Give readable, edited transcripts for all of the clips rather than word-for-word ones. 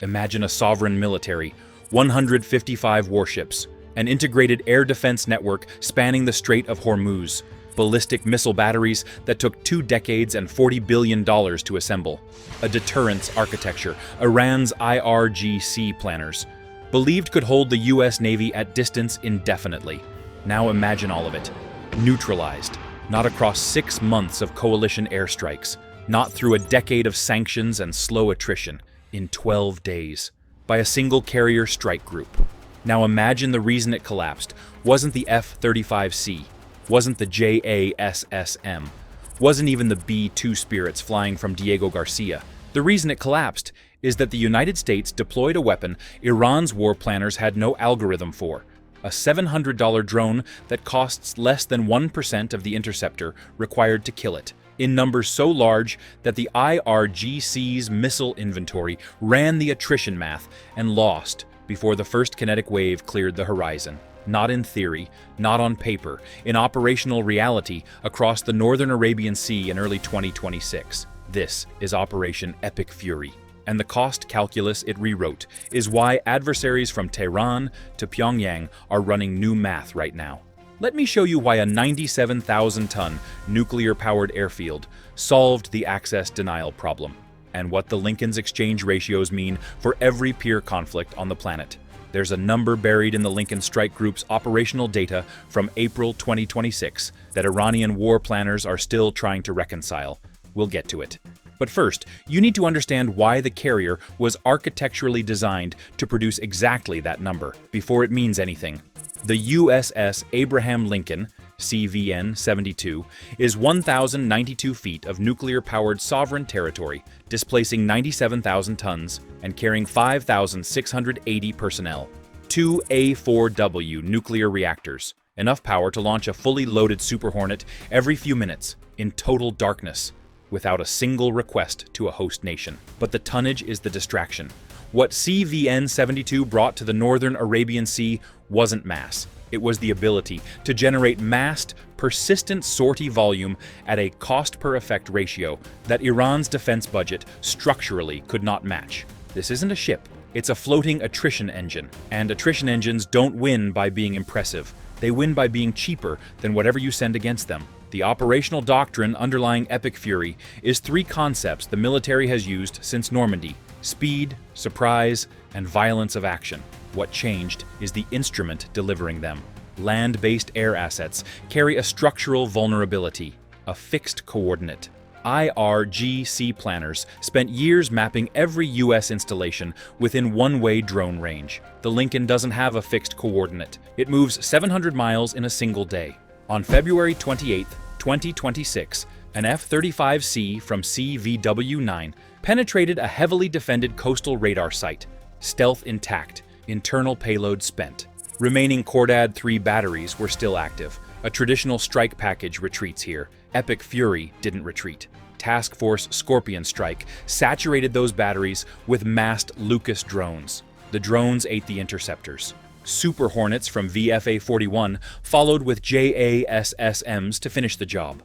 Imagine a sovereign military, 155 warships, an integrated air defense network spanning the Strait of Hormuz, ballistic missile batteries that took 2 decades and $40 billion to assemble, a deterrence architecture, Iran's IRGC planners, believed could hold the US Navy at distance indefinitely. Now imagine all of it. Neutralized, not across 6 months of coalition airstrikes, not through a decade of sanctions and slow attrition, in 12 days, by a single carrier strike group. Now imagine the reason it collapsed wasn't the F-35C, wasn't the JASSM, wasn't even the B-2 Spirits flying from Diego Garcia. The reason it collapsed is that the United States deployed a weapon Iran's war planners had no algorithm for, a $700 drone that costs less than 1% of the interceptor required to kill it, in numbers so large that the IRGC's missile inventory ran the attrition math and lost before the first kinetic wave cleared the horizon. Not in theory, not on paper, in operational reality across the northern Arabian Sea in early 2026. This is Operation Epic Fury, and the cost calculus it rewrote is why adversaries from Tehran to Pyongyang are running new math right now. Let me show you why a 97,000-ton nuclear-powered airfield solved the access denial problem, and what the Lincoln's exchange ratios mean for every peer conflict on the planet. There's a number buried in the Lincoln Strike Group's operational data from April 2026 that Iranian war planners are still trying to reconcile. We'll get to it. But first, you need to understand why the carrier was architecturally designed to produce exactly that number before it means anything. The USS Abraham Lincoln, CVN-72, is 1,092 feet of nuclear-powered sovereign territory, displacing 97,000 tons and carrying 5,680 personnel. 2 A4W nuclear reactors, enough power to launch a fully loaded Super Hornet every few minutes, in total darkness, without a single request to a host nation. But the tonnage is the distraction. What CVN-72 brought to the northern Arabian Sea wasn't mass. It was the ability to generate massed, persistent sortie volume at a cost-per-effect ratio that Iran's defense budget structurally could not match. This isn't a ship. It's a floating attrition engine. And attrition engines don't win by being impressive. They win by being cheaper than whatever you send against them. The operational doctrine underlying Epic Fury is 3 concepts the military has used since Normandy: speed, surprise, and violence of action. What changed is the instrument delivering them. Land-based air assets carry a structural vulnerability, a fixed coordinate. IRGC planners spent years mapping every US installation within one-way drone range. The Lincoln doesn't have a fixed coordinate. It moves 700 miles in a single day. On February 28, 2026, an F-35C from CVW-9 penetrated a heavily defended coastal radar site. Stealth intact, internal payload spent. Remaining Cordad-3 batteries were still active. A traditional strike package retreats here. Epic Fury didn't retreat. Task Force Scorpion Strike saturated those batteries with massed Lucas drones. The drones ate the interceptors. Super Hornets from VFA-41 followed with JASSMs to finish the job.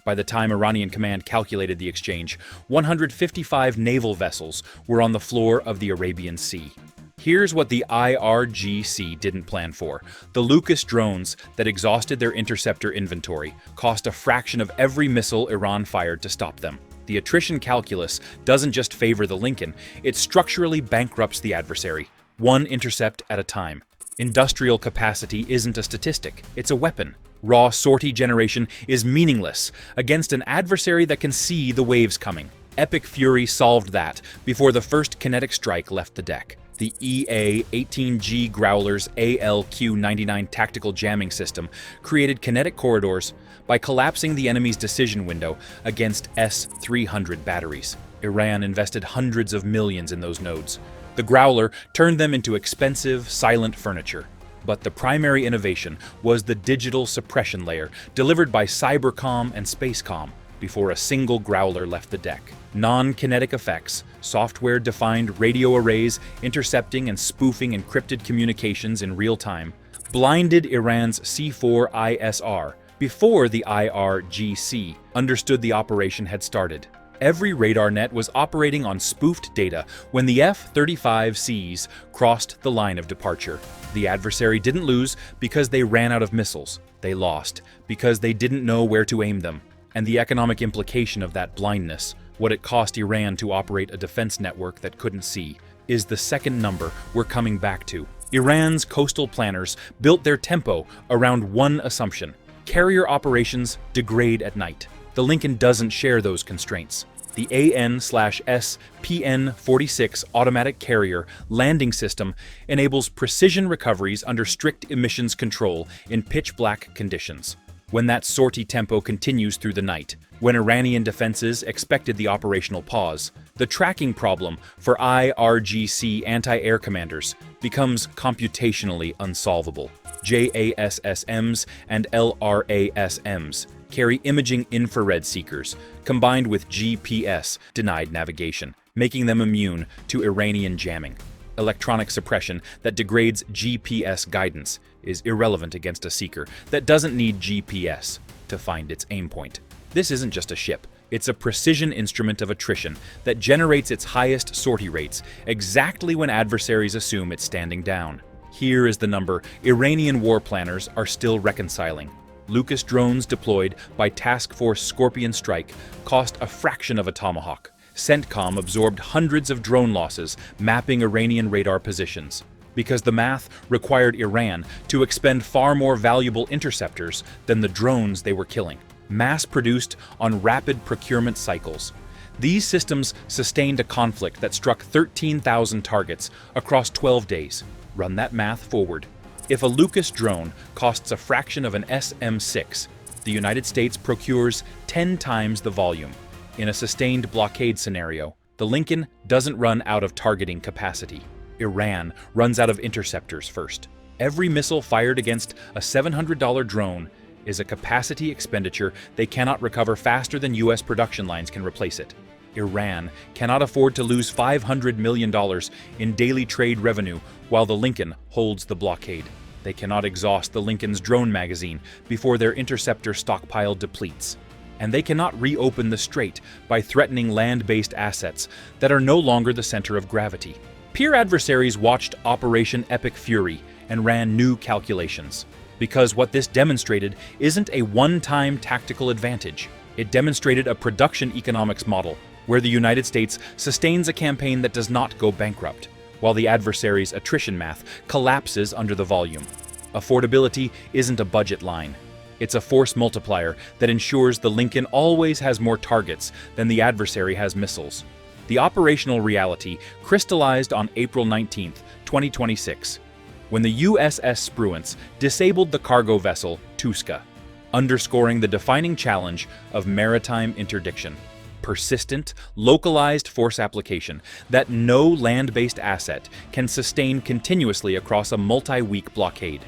By the time Iranian command calculated the exchange, 155 naval vessels were on the floor of the Arabian Sea. Here's what the IRGC didn't plan for. The Lucas drones that exhausted their interceptor inventory cost a fraction of every missile Iran fired to stop them. The attrition calculus doesn't just favor the Lincoln, it structurally bankrupts the adversary, one intercept at a time. Industrial capacity isn't a statistic, it's a weapon. Raw sortie generation is meaningless against an adversary that can see the waves coming. Epic Fury solved that before the first kinetic strike left the deck. The EA-18G Growler's ALQ-99 tactical jamming system created kinetic corridors by collapsing the enemy's decision window against S-300 batteries. Iran invested hundreds of millions in those nodes. The Growler turned them into expensive, silent furniture. But the primary innovation was the digital suppression layer delivered by CYBERCOM and SpaceCom before a single Growler left the deck. Non-kinetic effects, software-defined radio arrays intercepting and spoofing encrypted communications in real time, blinded Iran's C4ISR before the IRGC understood the operation had started. Every radar net was operating on spoofed data when the F-35Cs crossed the line of departure. The adversary didn't lose because they ran out of missiles. They lost because they didn't know where to aim them. And the economic implication of that blindness, what it cost Iran to operate a defense network that couldn't see, is the second number we're coming back to. Iran's coastal planners built their tempo around one assumption: carrier operations degrade at night. The Lincoln doesn't share those constraints. The AN/S PN-46 automatic carrier landing system enables precision recoveries under strict emissions control in pitch-black conditions. When that sortie tempo continues through the night, when Iranian defenses expected the operational pause, the tracking problem for IRGC anti-air commanders becomes computationally unsolvable. JASSMs and LRASMs carry imaging infrared seekers, combined with GPS-denied navigation, making them immune to Iranian jamming. Electronic suppression that degrades GPS guidance is irrelevant against a seeker that doesn't need GPS to find its aim point. This isn't just a ship, it's a precision instrument of attrition that generates its highest sortie rates exactly when adversaries assume it's standing down. Here is the number Iranian war planners are still reconciling. Lucas drones deployed by Task Force Scorpion Strike cost a fraction of a Tomahawk. CENTCOM absorbed hundreds of drone losses mapping Iranian radar positions, because the math required Iran to expend far more valuable interceptors than the drones they were killing, mass-produced on rapid procurement cycles. These systems sustained a conflict that struck 13,000 targets across 12 days. Run that math forward. If a Lucas drone costs a fraction of an SM-6, the United States procures 10 times the volume. In a sustained blockade scenario, the Lincoln doesn't run out of targeting capacity. Iran runs out of interceptors first. Every missile fired against a $700 drone is a capacity expenditure they cannot recover faster than U.S. production lines can replace it. Iran cannot afford to lose $500 million in daily trade revenue while the Lincoln holds the blockade. They cannot exhaust the Lincoln's drone magazine before their interceptor stockpile depletes. And they cannot reopen the strait by threatening land-based assets that are no longer the center of gravity. Peer adversaries watched Operation Epic Fury and ran new calculations. Because what this demonstrated isn't a one-time tactical advantage. It demonstrated a production economics model where the United States sustains a campaign that does not go bankrupt, while the adversary's attrition math collapses under the volume. Affordability isn't a budget line. It's a force multiplier that ensures the Lincoln always has more targets than the adversary has missiles. The operational reality crystallized on April 19, 2026, when the USS Spruance disabled the cargo vessel Tuska, underscoring the defining challenge of maritime interdiction. Persistent, localized force application that no land-based asset can sustain continuously across a multi-week blockade.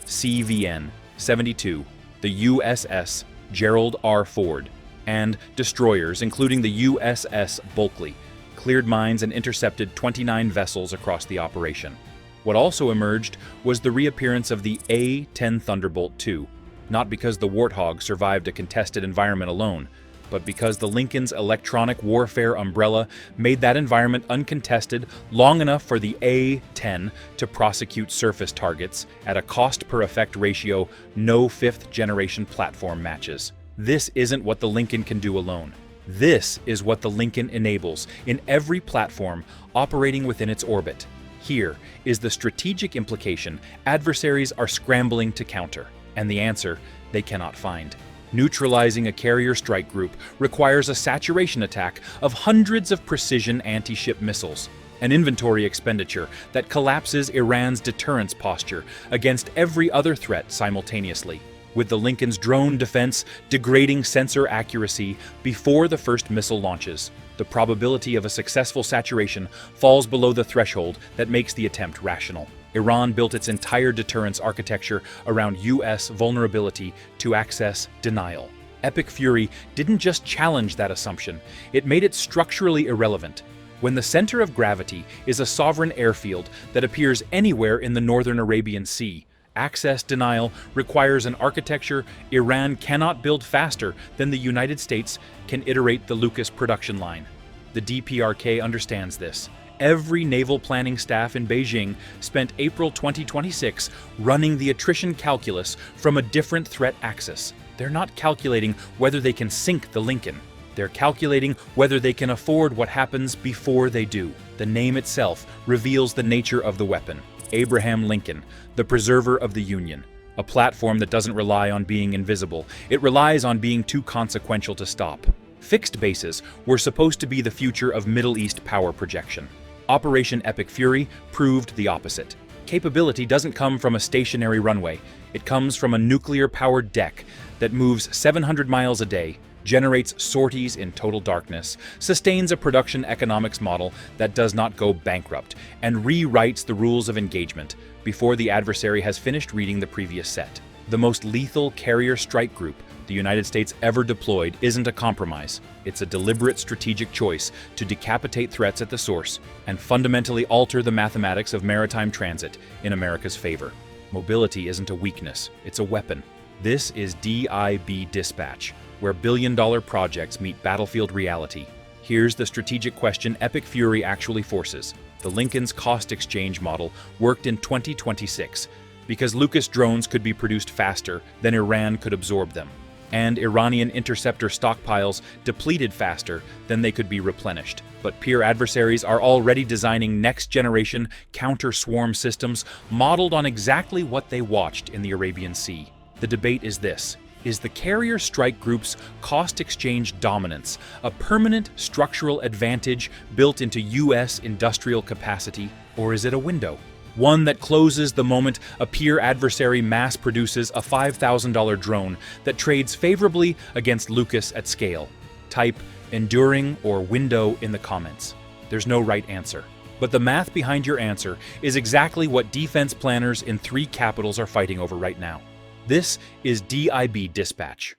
CVN 72, the USS Gerald R. Ford, and destroyers, including the USS Bulkley, cleared mines and intercepted 29 vessels across the operation. What also emerged was the reappearance of the A-10 Thunderbolt II, not because the Warthog survived a contested environment alone, but because the Lincoln's electronic warfare umbrella made that environment uncontested long enough for the A-10 to prosecute surface targets at a cost-per-effect ratio no fifth-generation platform matches. This isn't what the Lincoln can do alone. This is what the Lincoln enables in every platform operating within its orbit. Here is the strategic implication adversaries are scrambling to counter, and the answer they cannot find. Neutralizing a carrier strike group requires a saturation attack of hundreds of precision anti-ship missiles, an inventory expenditure that collapses Iran's deterrence posture against every other threat simultaneously, with the Lincoln's drone defense degrading sensor accuracy before the first missile launches. The probability of a successful saturation falls below the threshold that makes the attempt rational. Iran built its entire deterrence architecture around U.S. vulnerability to access denial. Epic Fury didn't just challenge that assumption, it made it structurally irrelevant. When the center of gravity is a sovereign airfield that appears anywhere in the northern Arabian Sea, Access denial requires an architecture Iran cannot build faster than the United States can iterate the Lucas production line. The DPRK understands this. Every naval planning staff in Beijing spent April 2026 running the attrition calculus from a different threat axis. They're not calculating whether they can sink the Lincoln. They're calculating whether they can afford what happens before they do. The name itself reveals the nature of the weapon. Abraham Lincoln, the preserver of the Union. A platform that doesn't rely on being invisible. It relies on being too consequential to stop. Fixed bases were supposed to be the future of Middle East power projection. Operation Epic Fury proved the opposite. Capability doesn't come from a stationary runway. It comes from a nuclear-powered deck that moves 700 miles a day, generates sorties in total darkness, sustains a production economics model that does not go bankrupt, and rewrites the rules of engagement before the adversary has finished reading the previous set. The most lethal carrier strike group the United States ever deployed isn't a compromise. It's a deliberate strategic choice to decapitate threats at the source and fundamentally alter the mathematics of maritime transit in America's favor. Mobility isn't a weakness, it's a weapon. This is DIB Dispatch, where billion-dollar projects meet battlefield reality. Here's the strategic question Epic Fury actually forces. The Lincoln's cost exchange model worked in 2026 because Lucas drones could be produced faster than Iran could absorb them, and Iranian interceptor stockpiles depleted faster than they could be replenished. But peer adversaries are already designing next-generation counter-swarm systems modeled on exactly what they watched in the Arabian Sea. The debate is this: is the carrier strike group's cost exchange dominance a permanent structural advantage built into U.S. industrial capacity, or is it a window? One that closes the moment a peer adversary mass produces a $5,000 drone that trades favorably against Lucas at scale. Type enduring or window in the comments. There's no right answer. But the math behind your answer is exactly what defense planners in 3 capitals are fighting over right now. This is DIB Dispatch.